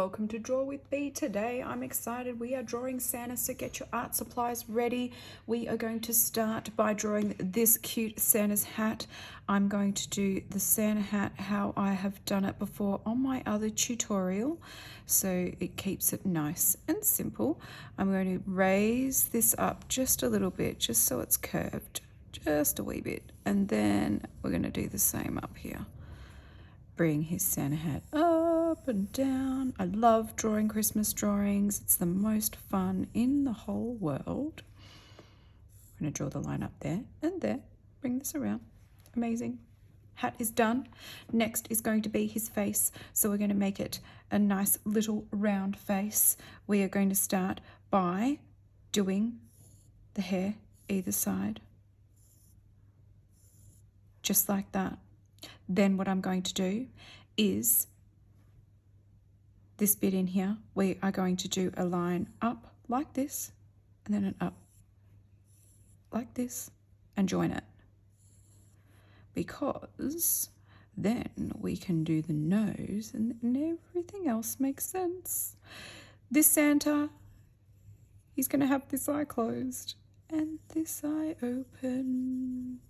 welcome to Draw With Me. Today I'm excited. We are drawing Santa, so get your art supplies ready. We are going to start by drawing this cute Santa's hat. I'm going to do the Santa hat how I have done it before on my other tutorial, so it keeps it nice and simple. I'm going to raise this up just a little bit, just so it's curved, just a wee bit, and then we're going to do the same up here. Bring his Santa hat up and down. I love drawing Christmas drawings. It's the most fun in the whole world. I'm going to draw the line up there and there. Bring this around. Amazing. Hat is done. Next is going to be his face. So we're going to make it a nice little round face. We are going to start by doing the hair either side. Just like that. Then what I'm going to do is this bit in here, we are going to do a line up like this, and then an up like this, and join it. Because then we can do the nose and everything else makes sense. This Santa, he's going to have this eye closed and this eye open.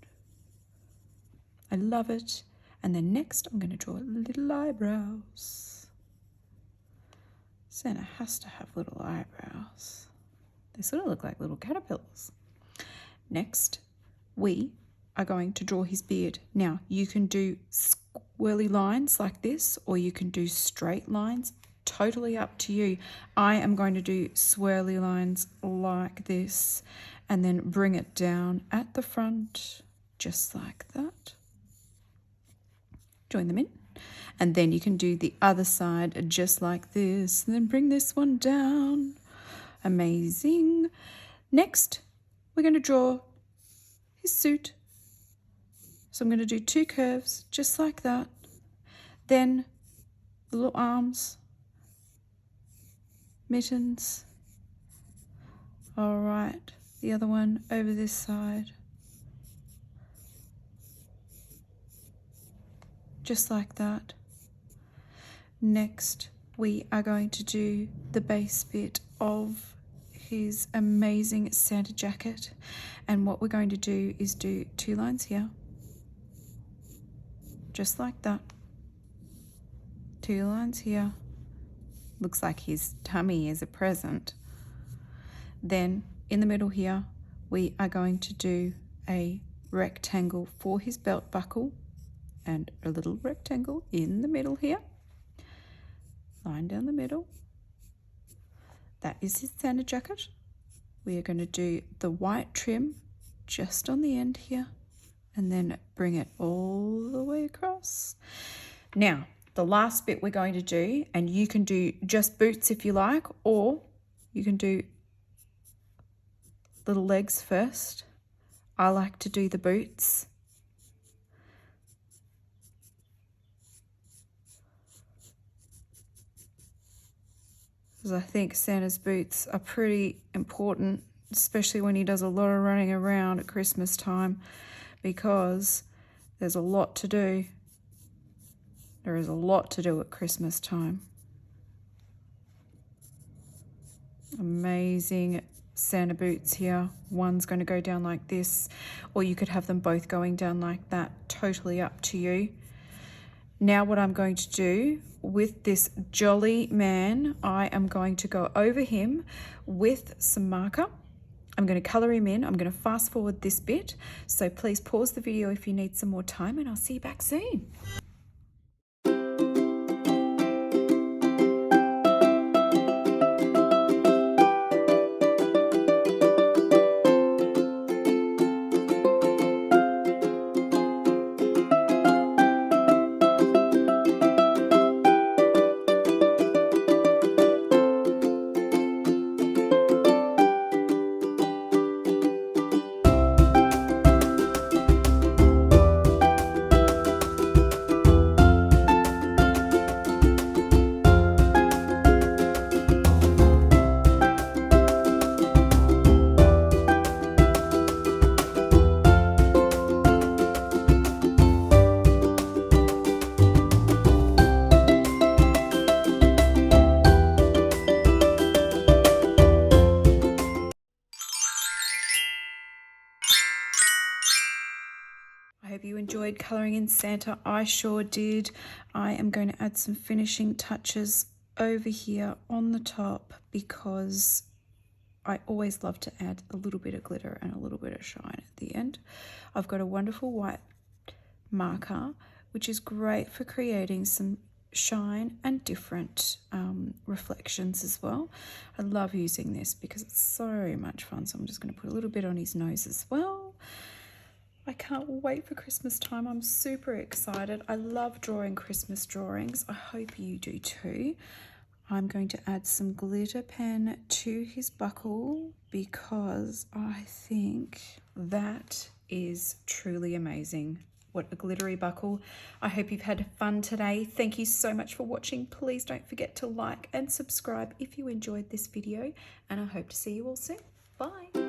I love it. And then next I'm going to draw little eyebrows. Santa has to have little eyebrows. They sort of look like little caterpillars. Next, we are going to draw his beard. Now, you can do swirly lines like this, or you can do straight lines. Totally up to you. I am going to do swirly lines like this, and then bring it down at the front, just like that. Join them in, and then you can do the other side just like this, and then bring this one down. Amazing. Next, we're going to draw his suit. So I'm going to do two curves just like that. Then little arms, mittens. All right, the other one over this side. Just like that. Next, we are going to do the base bit of his amazing Santa jacket. And what we're going to do is do two lines here. Just like that. Two lines here. Looks like his tummy is a present. Then in the middle here, we are going to do a rectangle for his belt buckle. And a little rectangle in the middle here. Line down the middle. That is his Santa jacket. We are going to do the white trim just on the end here, and then bring it all the way across. Now, the last bit we're going to do, and you can do just boots if you like, or you can do little legs first. I like to do the boots. Because I think Santa's boots are pretty important, especially when he does a lot of running around at Christmas time, because there's a lot to do. There is a lot to do at Christmas time. Amazing Santa boots here. One's going to go down like this, or you could have them both going down like that. Totally up to you. Now what I'm going to do with this jolly man, I am going to go over him with some marker. I'm going to colour him in. I'm going to fast forward this bit. So please pause the video if you need some more time, and I'll see you back soon. I hope you enjoyed colouring in Santa. I sure did. I am going to add some finishing touches over here on the top because I always love to add a little bit of glitter and a little bit of shine at the end. I've got a wonderful white marker, which is great for creating some shine and different reflections as well. I love using this because it's so much fun. So I'm just going to put a little bit on his nose as well. I can't wait for Christmas time. I'm super excited. I love drawing Christmas drawings. I hope you do too. I'm going to add some glitter pen to his buckle because I think that is truly amazing. What a glittery buckle. I hope you've had fun today. Thank you so much for watching. Please don't forget to like and subscribe if you enjoyed this video, and I hope to see you all soon. Bye.